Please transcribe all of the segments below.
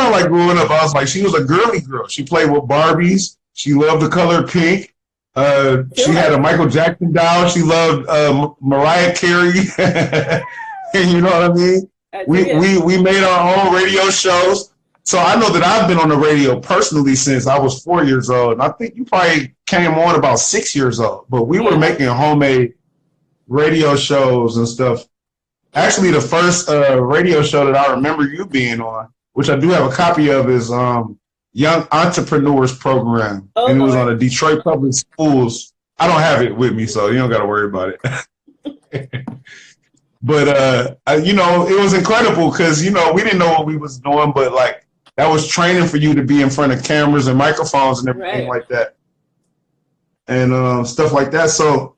felt like growing up, I was like, she was a girly girl. She played with Barbies. She loved the color pink. She had a Michael Jackson doll. She loved Mariah Carey. You know what I mean? We made our own radio shows. So I know that I've been on the radio personally since I was 4 years old. And I think you probably came on about 6 years old. But we were making homemade radio shows and stuff. Actually, the first radio show that I remember you being on, which I do have a copy of, is Young Entrepreneurs Program. And it was on the Detroit Public Schools. I don't have it with me, so you don't got to worry about it. But, you know, it was incredible because, you know, we didn't know what we was doing, but, like, that was training for you to be in front of cameras and microphones and everything like that. And stuff like that. So,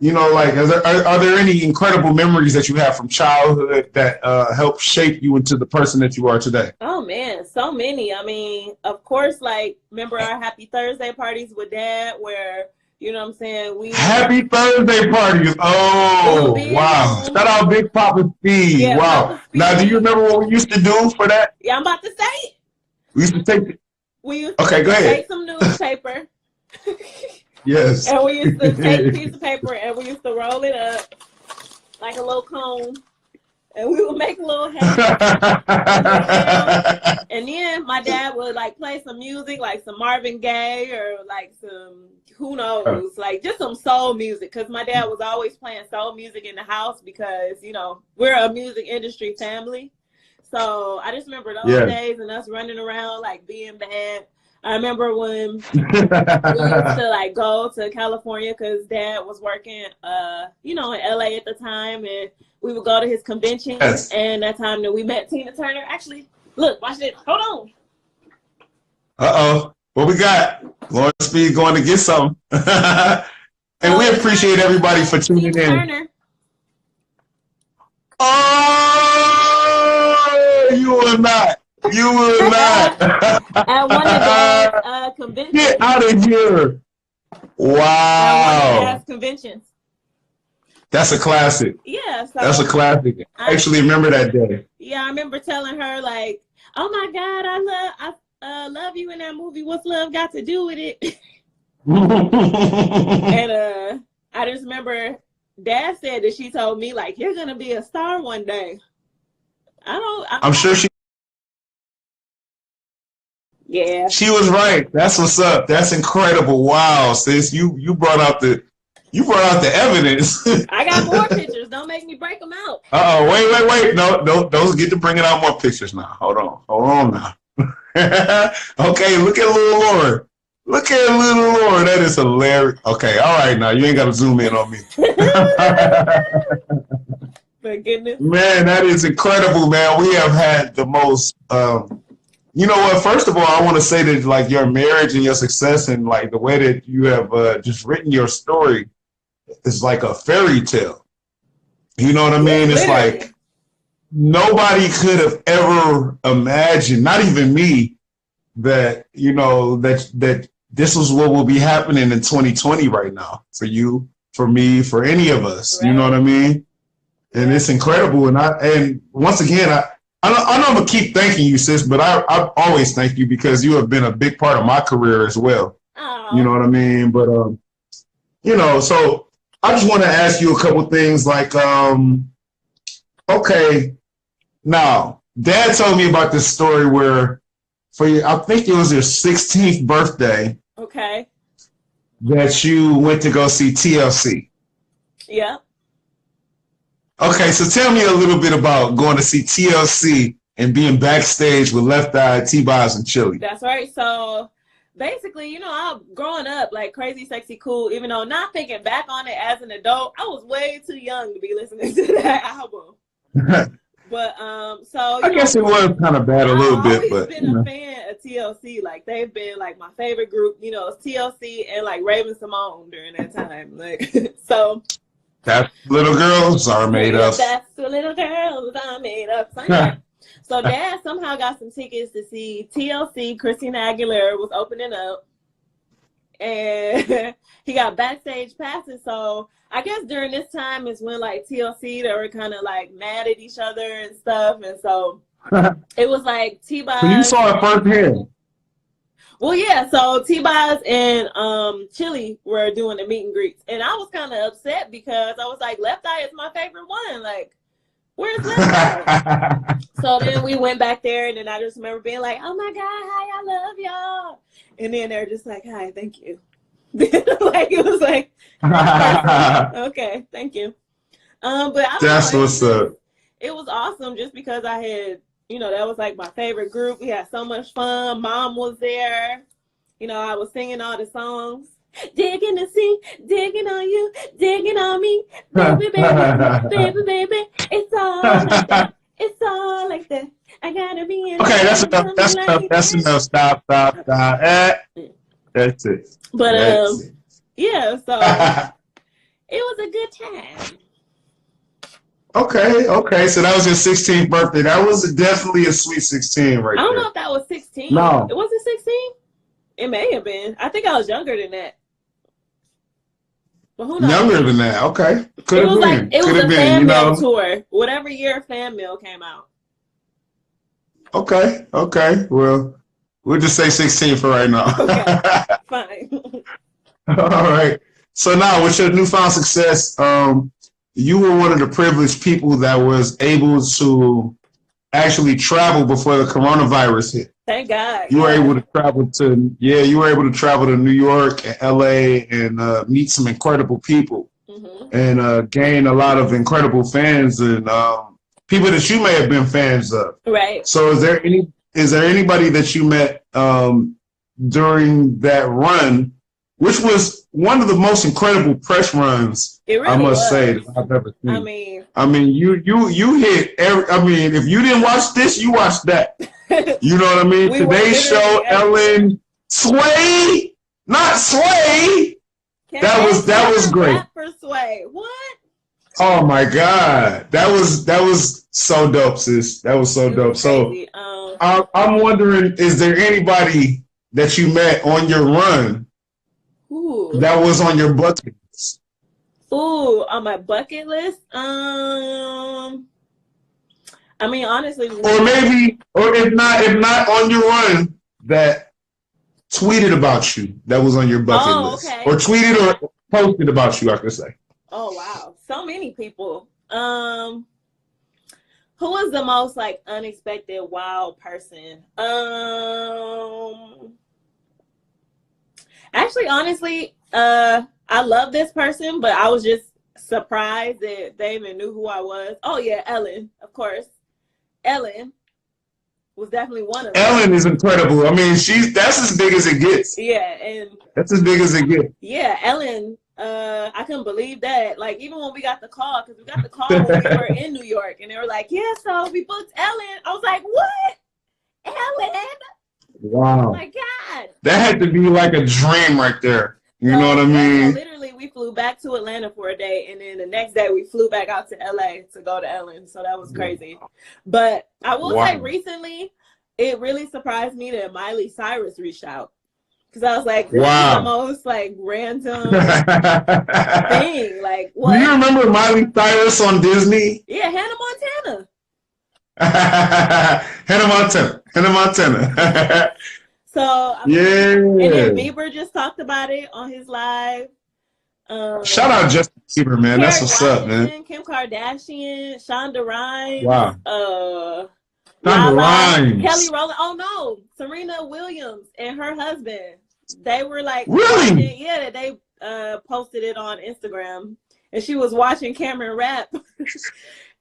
you know, like, are there any incredible memories that you have from childhood that helped shape you into the person that you are today? Oh, man, so many. I mean, of course, like, remember our Happy Thursday parties with Dad where, you know what I'm saying? Happy Thursday parties. Oh, wow. Shout out Big Papa Steve. Yeah, wow. Papa Steve. Now, do you remember what we used to do for that? Yeah, I'm about to say it. We used to take go ahead. Take some newspaper. Yes. And we used to take a piece of paper and we used to roll it up like a little cone. And we would make a little hat. And then my dad would like play some music, like some Marvin Gaye or like some, who knows, like just some soul music. Because my dad was always playing soul music in the house because, you know, we're a music industry family. So I just remember those days and us running around like being bad. I remember when we used to like go to California because Dad was working, you know, in LA at the time, and we would go to his convention. Yes. And that time that we met Tina Turner. Actually, look, watch it. Hold on. What we got? Lauren Speed going to get something. And we appreciate everybody for tuning in. Turner. Oh, you will not. You will not. At one of Dad's conventions. Get out of here. Wow. At one of Dad's conventions. That's a classic. Yeah. So that's a classic. I actually remember that day. Yeah, I remember telling her, like, oh, my God, I love you in that movie. What's love got to do with it? And I just remember Dad said that she told me, like, you're going to be a star one day. I'm sure she. Yeah. She was right. That's what's up. That's incredible. Wow, sis, you brought out the evidence. I got more pictures. Don't make me break them out. Wait. No, don't get to bringing out more pictures now. Hold on now. Okay, look at little Lauren. That is hilarious. Okay, all right, now you ain't got to zoom in on me. My goodness. Man, that is incredible, man. We have had the most. You know what? First of all, I want to say that like your marriage and your success and like the way that you have just written your story is like a fairy tale. You know what I mean? It's like nobody could have ever imagined, not even me, that, you know, that this is what will be happening in 2020 right now for you, for me, for any of us. Right. You know what I mean? And it's incredible. And once again, I know I'm going to keep thanking you, sis, but I always thank you because you have been a big part of my career as well. Aww. You know what I mean? But, you know, so I just want to ask you a couple things like, okay, now, Dad told me about this story where I think it was your 16th birthday. Okay. That you went to go see TLC. Yeah. Okay, so tell me a little bit about going to see TLC and being backstage with Left Eye, T-Boz, and Chili. That's right. So basically, you know, I'm growing up like Crazy Sexy Cool, even though not thinking back on it as an adult, I was way too young to be listening to that album. But so I guess it was kind of bad a little bit, but I've been a fan of TLC. Like they've been like my favorite group. You know, it's TLC and like Raven Simone during that time. Like so. That little girls are made up. That's the little girls are made up. So Dad somehow got some tickets to see TLC. Christina Aguilera was opening up, and he got backstage passes. So I guess during this time is when like TLC, they were kind of like mad at each other and stuff. And so It was like So you T-Boz. saw it firsthand. Well, yeah, so T-Boz and Chili were doing the meet and greets. And I was kind of upset because I was like, Left Eye is my favorite one. Like, where's Left Eye? So then we went back there, and then I just remember being like, oh my God, hi, I love y'all. And then they're just like, hi, thank you. Like, it was like, okay, thank you. But I don't That's know, what's up. it was awesome just because I had, that was like my favorite group. We had so much fun. Mom was there. I was singing all the songs. Digging the sea, digging on you, digging on me. Baby, baby, baby, baby. It's all like that. It's all like that. I gotta be in. Okay, that's enough. That's enough. That's enough. Stop. That's it. But That's it. yeah, so it was a good time. Okay. So that was your 16th birthday. That was definitely a sweet 16 right there. I don't know if that was 16. No. It wasn't 16? It may have been. I think I was younger than that. But who knows? Younger than that. Okay. Could have been. It was a fan mail tour. Whatever year fan mail came out. Okay. Well, we'll just say 16 for right now. Okay. Fine. All right. So now with your newfound success, you were one of the privileged people that was able to actually travel before the coronavirus hit. Thank God. You were able to travel to New York and LA and meet some incredible people and gain a lot of incredible fans and people that you may have been fans of. Right. So is there anybody that you met during that run, which was one of the most incredible press runs, it really I must was. say, that I've ever seen. I mean, you hit every. I mean, if you didn't watch this, you watched that. You know what I mean? Today's show, Ellen, Sway, not Sway. That was great. For Sway, what? Oh my God, that was so dope, sis. That was so dope. So I'm wondering, is there anybody that you met on your run that was on your bucket list? Ooh, on my bucket list? I mean, honestly, or if not on your run, that tweeted about you, that was on your bucket list, okay. or tweeted or posted about you, I could say. Oh wow, so many people. Who was the most like unexpected wild person? Actually, honestly, I love this person, but I was just surprised that they even knew who I was. Oh yeah, Ellen, of course. Ellen was definitely one of them. Ellen is incredible. I mean, that's as big as it gets. Yeah, and that's as big as it gets. Yeah, Ellen, I couldn't believe that. Like, even when we got the call, because we got the call when we were in New York, and they were like, yeah, so we booked Ellen. I was like, what? Ellen? Wow. Oh my God. That had to be like a dream right there. You know what I mean? So literally, we flew back to Atlanta for a day, and then the next day we flew back out to LA to go to Ellen. So that was crazy. But I will say recently, it really surprised me that Miley Cyrus reached out. Because I was like, this is the most like random thing. Like, what? Do you remember Miley Cyrus on Disney? Yeah, Hannah Montana. Hannah Montana. So, I mean, and then Bieber just talked about it on his live. Shout out Justin Bieber, man. That's what's up, man. Kim Kardashian, Shonda Rhimes. Wow. Shonda Rhimes. Kelly Rowland. Oh, no. Serena Williams and her husband. They were like, really? Yeah, they posted it on Instagram. And she was watching Cameron rap.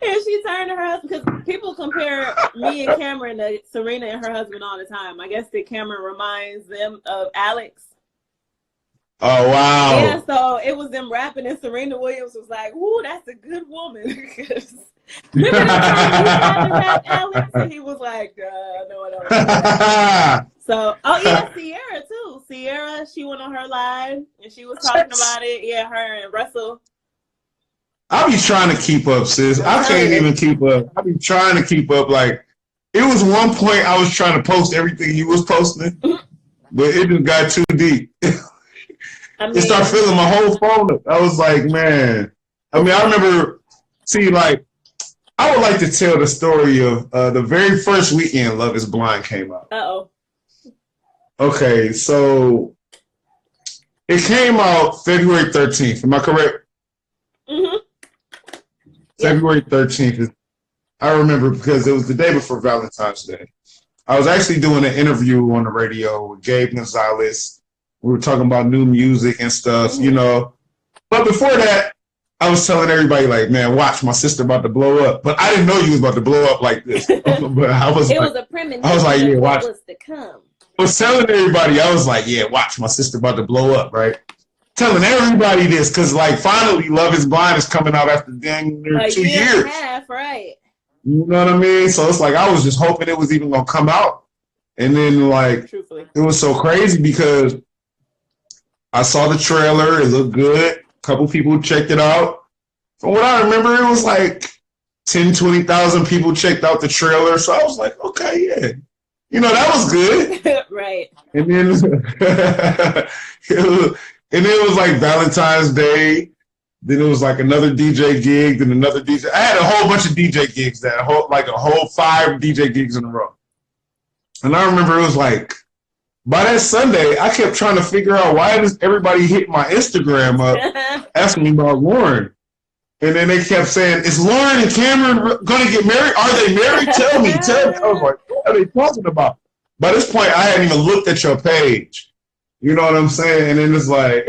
And she turned to her husband, because people compare me and Cameron to Serena and her husband all the time. I guess that Cameron reminds them of Alex. Oh, wow. Yeah, so it was them rapping, and Serena Williams was like, ooh, that's a good woman. Remember that time you tried to rap Alex? And he was like, no, I don't. So, oh, yeah, Sierra, too. Sierra, she went on her live, and she was talking about it. Yeah, her and Russell. I be trying to keep up, sis. I can't even keep up. I be trying to keep up. Like, it was one point I was trying to post everything you was posting, but it just got too deep. It started filling my whole phone up. I was like, man. I mean, I remember, see, like, I would like to tell the story of the very first weekend Love Is Blind came out. Uh-oh. Okay, so it came out February 13th. Am I correct? Mm-hmm. February 13th. I remember because it was the day before Valentine's Day. I was actually doing an interview on the radio with Gabe Gonzalez. We were talking about new music and stuff, you know. But before that, I was telling everybody, like, man, watch, my sister about to blow up. But I didn't know you was about to blow up like this. But I was it like, was a premonition. I was like, yeah, watch. What was to come. I was telling everybody, I was like, yeah, watch, my sister about to blow up, right? Telling everybody this, because, like, finally, Love Is Blind is coming out after dang near 2 years. And a half, right. You know what I mean? So it's like, I was just hoping it was even going to come out. And then, like, Truthfully. It was so crazy because I saw the trailer. It looked good. A couple people checked it out. From what I remember, it was like 10, 20,000 people checked out the trailer. So I was like, okay, yeah. You know, that was good. Right. And then it was like Valentine's Day. Then it was like another DJ gig, then another DJ. I had a whole bunch of DJ gigs a whole 5 DJ gigs in a row. And I remember it was like, by that Sunday, I kept trying to figure out why does everybody hit my Instagram up asking me about Lauren. And then they kept saying, is Lauren and Cameron going to get married? Are they married? Tell me. I was like, what are they talking about? By this point, I hadn't even looked at your page. You know what I'm saying? And then it's like,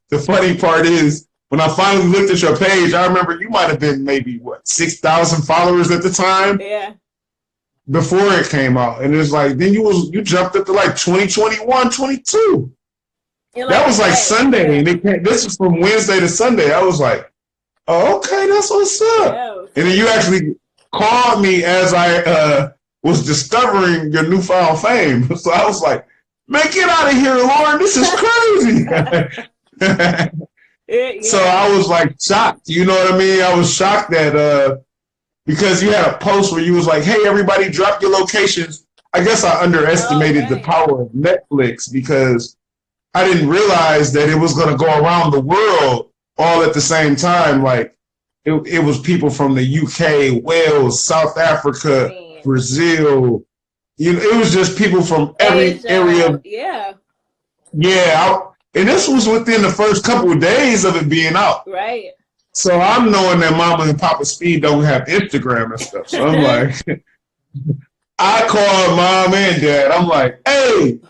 the funny part is, when I finally looked at your page, I remember you might have been maybe, 6,000 followers at the time? Yeah. Before it came out. And it's like, then you jumped up to like 20, 21, 22. That was like Sunday. And this was from Wednesday to Sunday. I was like, oh, okay, that's what's up. Yeah. And then you actually called me as I was discovering your newfound fame. So I was like, man, get out of here, Lauren. This is crazy. Yeah. So I was like shocked. You know what I mean? I was shocked that because you had a post where you was like, hey, everybody, drop your locations. I guess I underestimated the power of Netflix because I didn't realize that it was going to go around the world all at the same time. Like it was people from the UK, Wales, South Africa, Brazil. You know, it was just people from every area. Yeah. Yeah. And this was within the first couple of days of it being out. Right. So I'm knowing that Mama and Papa Speed don't have Instagram and stuff. So I'm like, I called Mom and Dad. I'm like, hey,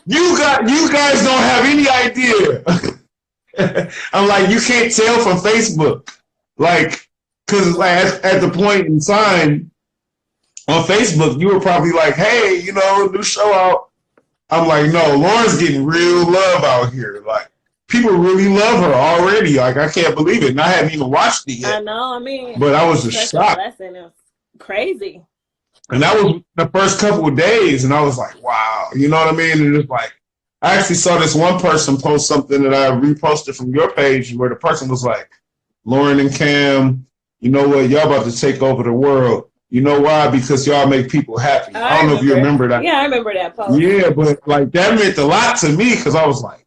you guys don't have any idea. I'm like, you can't tell from Facebook. Like, because at the point in time on Facebook, you were probably like, hey, you know, new show out. I'm like, no, Lauren's getting real love out here. Like, people really love her already. Like, I can't believe it. And I hadn't even watched it yet. I know, I mean. But I was just shocked. It's crazy. And that was the first couple of days. And I was like, wow. You know what I mean? And it's like, I actually saw this one person post something that I reposted from your page where the person was like, Lauren and Cam, you know what? Y'all about to take over the world. You know why? Because y'all make people happy. I don't know if you remember that. Yeah, I remember that post. Yeah, but like that meant a lot to me because I was like,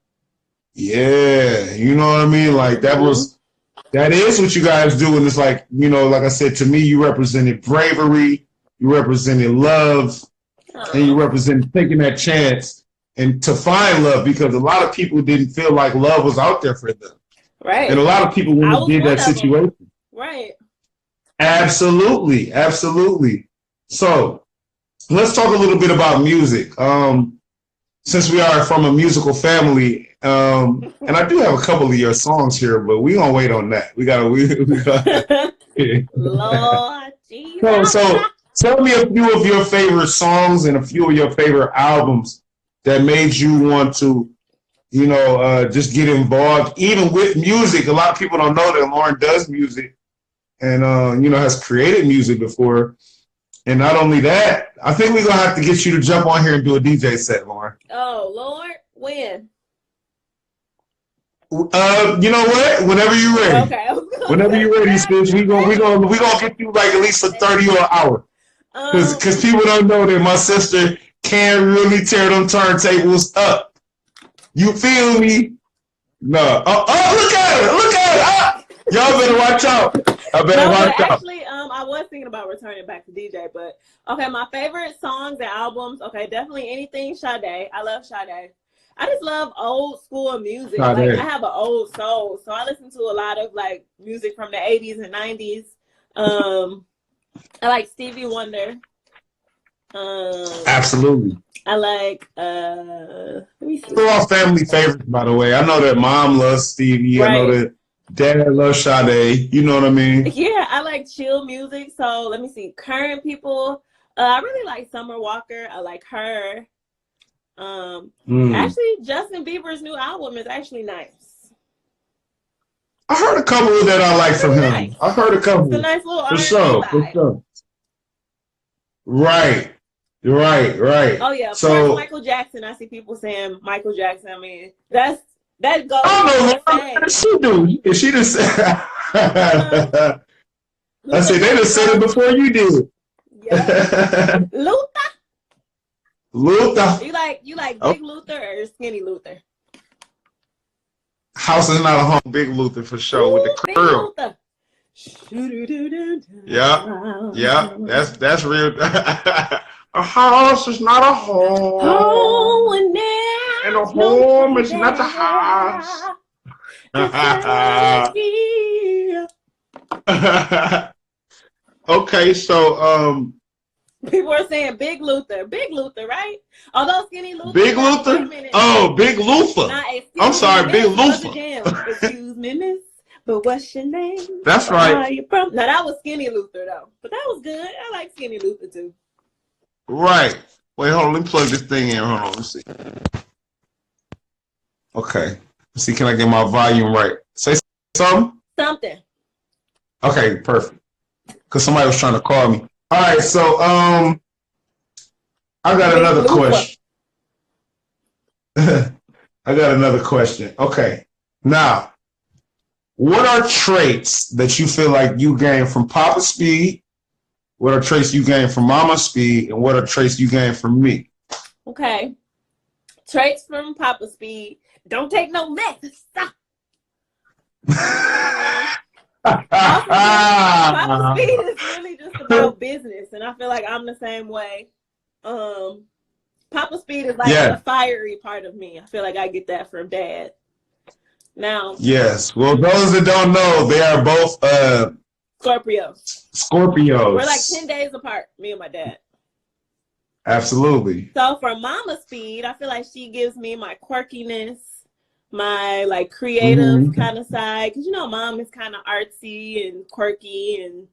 yeah, you know what I mean? Like that is what you guys do. And it's like, you know, like I said, to me, you represented bravery, you represented love, and you represented taking that chance and to find love because a lot of people didn't feel like love was out there for them. Right. And a lot of people wouldn't have did that situation. Right. Absolutely. Absolutely. So let's talk a little bit about music. Since we are from a musical family, and I do have a couple of your songs here, but we gonna wait on that. We gotta Lord Jesus. So tell me a few of your favorite songs and a few of your favorite albums that made you want to, you know, just get involved, even with music. A lot of people don't know that Lauren does music and, you know, has created music before. And not only that, I think we're going to have to get you to jump on here and do a DJ set, Lauren. Oh, Lord. When? You know what? Whenever you're ready. Okay. Whenever you're ready, Spitz, we gonna get you like at least a 30 or an hour. Because people don't know that my sister can really tear them turntables up. You feel me? No. Oh, look at her. Look at her. Ah! Y'all better watch out. I better watch out. Actually, thinking about returning back to DJ, but okay, my favorite songs and albums. Okay, definitely anything Sade. I love Sade. I just love old school music. Sade. Like I have an old soul, so I listen to a lot of like music from the 80s and 90s. I like Stevie Wonder. Absolutely. I like let me see. They're all family favorites, by the way. I know that mom loves Stevie. Right. I know that dad loves Sade. You know what I mean? Yeah, I like chill music. So let me see. Current people. I really like Summer Walker. I like her. Actually, Justin Bieber's new album is actually nice. I heard a couple that I like from him. Nice. I heard a couple. It's a nice little for R&B sure. vibe. For sure. Right. Oh yeah, So, of course, Michael Jackson. I see people saying Michael Jackson. I mean, that goes. I don't know what she do. Is she just? I said they just said it before you did. Yeah. Luther. You like Big Luther or Skinny Luther? House is not a home. Big Luther for sure. Ooh, with the Big curl. Luther. Yeah. That's real. A house is not a home. And a home is not a house. Okay, so people are saying Big Luther, right? Although Skinny Luther. Big Luther? Oh, Big Luther. I'm sorry, Big Luther. Excuse me, miss, but what's your name? That's Where right. are you from? Now that was Skinny Luther though, but that was good. I like Skinny Luther too. Right. Wait, hold on. Let me plug this thing in. Hold on. Let's see. Okay. Let's see. Can I get my volume right? Say something? Something. Okay, perfect. Because somebody was trying to call me. All right, so I got another question. I got another question. Okay. Now, what are traits that you feel like you gained from Papa Speed? What are traits you gained from Mama Speed? And what are traits you gained from me? Okay. Traits from Papa Speed. Don't take no mess. Stop. Papa Speed is really just about business, and I feel like I'm the same way. Papa Speed is like the fiery part of me. I feel like I get that from Dad. Now, yes. Well, those that don't know, they are both Scorpios. We're like 10 days apart, me and my dad. Absolutely. So for Mama Speed, I feel like she gives me my quirkiness, my like creative kind of side, because Mom is kind of artsy and quirky, and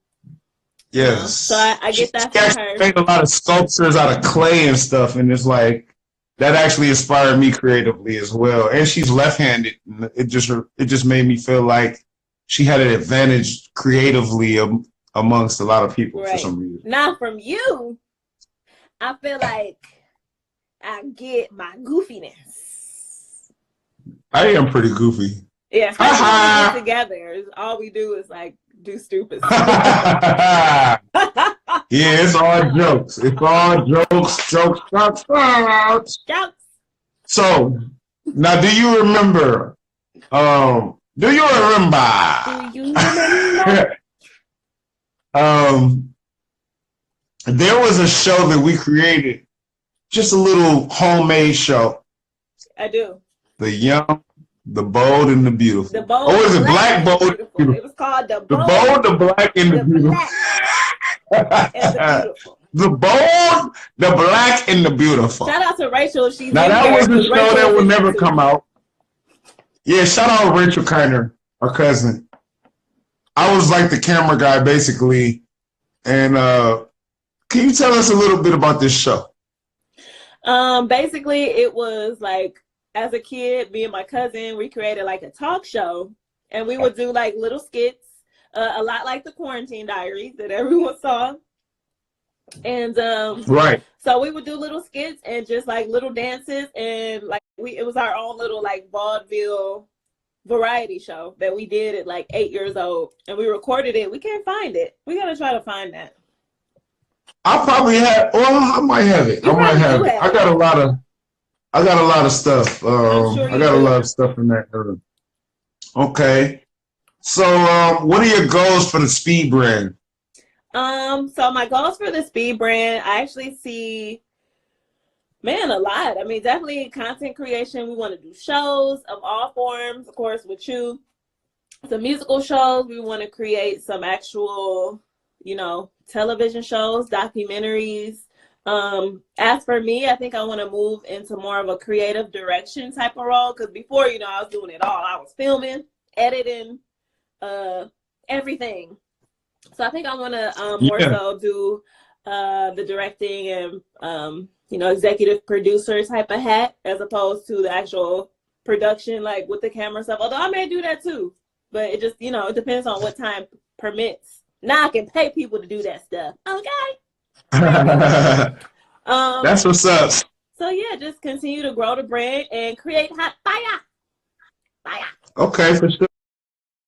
yes, so I get that from her. She made a lot of sculptures out of clay and stuff, and it's like that actually inspired me creatively as well. And she's left-handed, and it just made me feel like she had an advantage creatively amongst a lot of people for some reason. Now from you, I feel like I get my goofiness. I am pretty goofy. Yeah, especially when we get together. All we do is like do stupid stuff. Yeah, it's all jokes. It's all jokes. So now, do you remember? There was a show that we created, just a little homemade show. I do. The Young, the Bold, and the Beautiful. The Bold, or is it Black, Bold, and Beautiful? It was called The Bold, the Black, and the Beautiful. The Bold, the Black, and the Beautiful. Shout out to Rachel. She's now that was the show that will never come out. Yeah, shout out to Rachel Kiner, our cousin. I was like the camera guy, basically. And can you tell us a little bit about this show? Basically, it was like, as a kid, me and my cousin, we created like a talk show, and we would do like little skits, a lot like the Quarantine Diaries that everyone saw. And so we would do little skits and just like little dances, and like it was our own little like vaudeville variety show that we did at like 8 years old, and we recorded it. We can't find it. We gotta try to find that. I probably have. Well, I might have it. I might have it. I got a lot of stuff. I got a lot of stuff in that era. Okay. So, what are your goals for the Speed brand? So my goals for the Speed brand, I actually see, man, a lot. I mean, definitely content creation. We want to do shows of all forms, of course, with you. Some musical shows. We want to create some actual, television shows, documentaries. As for me, I think I want to move into more of a creative direction type of role, because before, I was doing it all. I was filming, editing, everything. So I think I want to more so do the directing and executive producer type of hat, as opposed to the actual production, like with the camera stuff. Although I may do that too, but it just it depends on what time permits. Now I can pay people to do that stuff. Okay. That's what's up. So yeah, just continue to grow the brand and create hot fire. Okay, for sure.